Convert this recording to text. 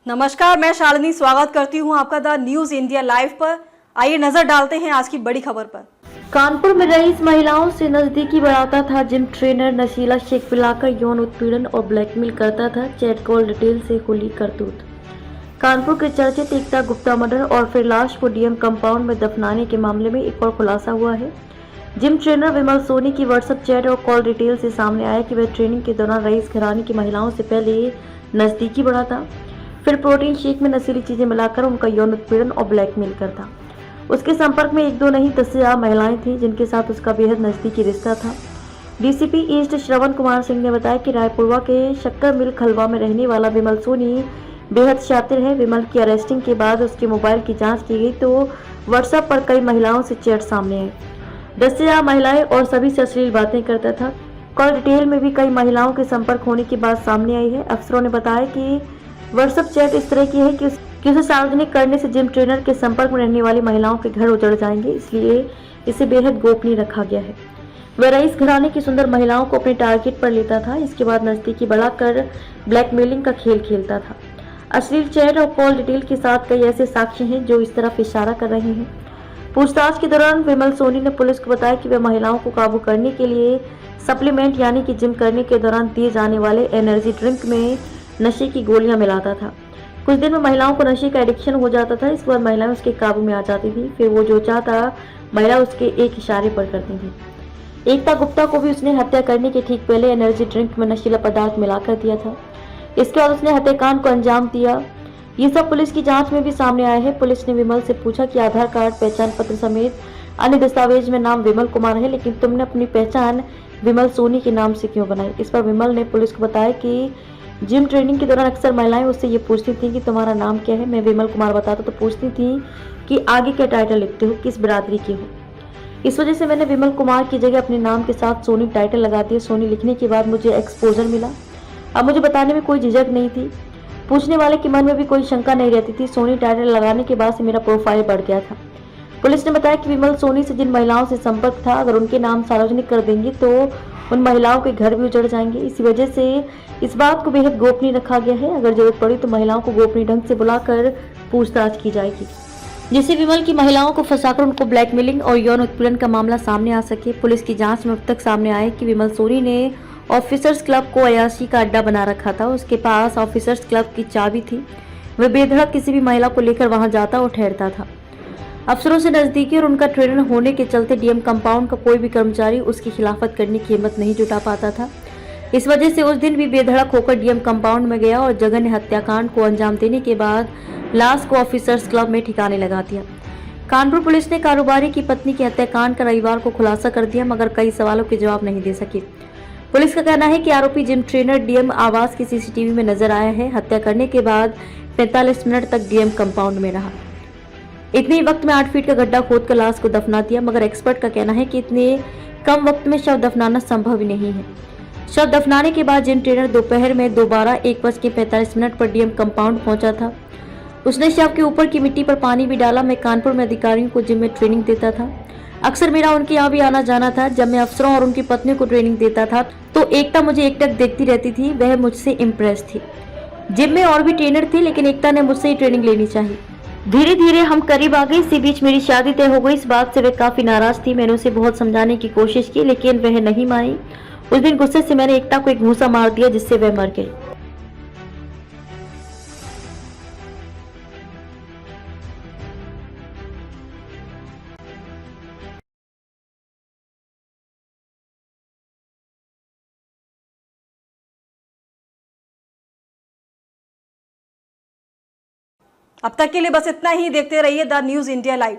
नमस्कार, मैं शालिनी स्वागत करती हूं आपका द न्यूज इंडिया लाइव पर। आइए नजर डालते हैं आज की बड़ी खबर पर। कानपुर में रईस महिलाओं से नजदीकी बढ़ाता था जिम ट्रेनर, नशीला शेक पिलाकर यौन उत्पीड़न और ब्लैकमेल करता था, चैट कॉल डिटेल से खुली करतूत। कानपुर के चर्चित एकता गुप्ता मर्डर और फिर लाश को डीएम कंपाउंड में दफनाने के मामले में एक और खुलासा हुआ है। जिम ट्रेनर विमल सोनी की व्हाट्सएप चैट और कॉल डिटेल से सामने आया कि वह ट्रेनिंग के दौरान रईस घराने की महिलाओं से पहले नजदीकी बढ़ाता, फिर प्रोटीन शेक में नशीली चीजें मिलाकर उनका यौन उत्पीड़न और ब्लैकमेल करता। उसके संपर्क में एक दो नहीं 10 से ज्यादा महिलाएं थीं जिनके साथ उसका बेहद नजदीकी रिश्ता था। डीसीपी ईस्ट श्रवण कुमार सिंह ने बताया कि रायपुरवा के शक्कर मिल खलवा में रहने वाला विमल सोनी बेहद शातिर है। विमल की अरेस्टिंग के बाद उसके मोबाइल की जांच की गई तो व्हाट्सएप पर कई महिलाओं से चैट सामने आई। 10 से ज्यादा महिलाएं और सभी से अश्लील बातें करता था। कॉल डिटेल में भी कई महिलाओं के संपर्क होने की बात सामने आई है। अफसरों ने बताया कि व्हाट्सएप चैट इस तरह की है कि उसे सार्वजनिक करने से जिम ट्रेनर के संपर्क में रहने वाली महिलाओं के घर उजड़ जाएंगे, इसलिए इसे बेहद गोपनीय रखा गया है। वह रईस घराने की सुंदर महिलाओं को अपने टारगेट पर लेता था। इसके बाद नजदीकी बढ़ाकर ब्लैकमेलिंग का खेल खेलता था। अश्लील चैट और कॉल डिटेल के साथ कई ऐसे साक्ष्य हैं जो इस तरफ इशारा कर रहे हैं। पूछताछ के दौरान विमल सोनी ने पुलिस को बताया कि वह महिलाओं को काबू करने के लिए सप्लीमेंट यानी कि जिम करने के दौरान दिए जाने वाले एनर्जी ड्रिंक में नशे की गोलियां मिलाता था। कुछ दिन में महिलाओं को नशे का एडिक्शन हो जाता था। इसके बाद महिलाएं उसके काबू में आ जाती थी। फिर वो जो चाहता महिला उसके एक इशारे पर करती थी। एकता गुप्ता को भी उसने हत्या करने के ठीक पहले एनर्जी ड्रिंक में नशीला पदार्थ मिलाकर दिया था। इसके बाद उसने हत्याकांड को अंजाम दिया। ये सब पुलिस की जांच में भी सामने आया है। पुलिस ने विमल से पूछा कि आधार कार्ड, पहचान पत्र समेत अन्य दस्तावेज में नाम विमल कुमार है, लेकिन तुमने अपनी पहचान विमल सोनी के नाम से क्यों बनाई। इस पर विमल ने पुलिस को बताया कि जिम ट्रेनिंग के दौरान अक्सर महिलाएं उससे ये पूछती थी कि तुम्हारा नाम क्या है। मैं विमल कुमार बताता तो पूछती थी कि आगे क्या टाइटल लिखते हो, किस बिरादरी के हो। इस वजह से मैंने विमल कुमार की जगह अपने नाम के साथ सोनी टाइटल लगा दिया। सोनी लिखने के बाद मुझे एक्सपोजर मिला। अब मुझे बताने में कोई झिझक नहीं थी। पूछने वाले के मन में भी कोई शंका नहीं रहती थी। सोनी टाइटल लगाने के बाद से मेरा प्रोफाइल बढ़ गया था। पुलिस ने बताया कि विमल सोनी से जिन महिलाओं से संपर्क था, अगर उनके नाम सार्वजनिक कर देंगे तो उन महिलाओं के घर भी उजड़ जाएंगे। इसी वजह से इस बात को बेहद गोपनीय रखा गया है। अगर जरूरत पड़ी तो महिलाओं को गोपनीय ढंग से बुलाकर पूछताछ की जाएगी, जिससे विमल की महिलाओं को फंसाकर उनको ब्लैकमेलिंग और यौन उत्पीड़न का मामला सामने आ सके। पुलिस की जांच में अब तक सामने आया कि विमल सोनी ने ऑफिसर्स क्लब को अयाशी का अड्डा बना रखा था। उसके पास ऑफिसर्स क्लब की चाबी थी। वह बेधड़क किसी भी महिला को लेकर वहां जाता और ठहरता था। अफसरों से नजदीकी और उनका ट्रेनर होने के चलते डीएम कंपाउंड का कोई भी कर्मचारी उसकी खिलाफत करने की हिम्मत नहीं जुटा पाता था। इस वजह से उस दिन भी बेधड़क होकर डीएम कंपाउंड में गया और जघन्य हत्याकांड को अंजाम देने के बाद लाश को ऑफिसर्स क्लब में ठिकाने लगा दिया। कानपुर पुलिस ने कारोबारी की पत्नी के हत्याकांड का रविवार को खुलासा कर दिया, मगर कई सवालों के जवाब नहीं दे सकी। पुलिस का कहना है कि आरोपी जिम ट्रेनर डीएम आवास की सीसीटीवी में नजर आया है। हत्या करने के बाद 45 मिनट तक डीएम कंपाउंड में रहा। इतने ही वक्त में 8 फीट का गड्ढा खोदकर लाश को दफना दिया, मगर एक्सपर्ट का कहना है कि इतने कम वक्त में शव दफनाना संभव ही नहीं है। शव दफनाने के बाद जिम ट्रेनर दोपहर में दोबारा 1:45 पर डीएम कंपाउंड पहुंचा था। उसने शव के ऊपर की मिट्टी पर पानी भी डाला। मैं कानपुर में अधिकारियों को जिम में ट्रेनिंग देता था। अक्सर मेरा उनके यहाँ भी आना जाना था। जब मैं अफसरों और उनकी पत्नियों को ट्रेनिंग देता था तो एकता मुझे एकटक देखती रहती थी। वह मुझसे इम्प्रेस थी। जिम में और भी ट्रेनर थे, लेकिन एकता ने मुझसे ही ट्रेनिंग लेनी चाहिए। धीरे धीरे हम करीब आ गए। इसी बीच मेरी शादी तय हो गई। इस बात से वह काफी नाराज थी। मैंने उसे बहुत समझाने की कोशिश की, लेकिन वह नहीं मानी। उस दिन गुस्से से मैंने एकता को एक घूंसा मार दिया, जिससे वह मर गई। अब तक के लिए बस इतना ही। देखते रहिए द न्यूज इंडिया लाइव।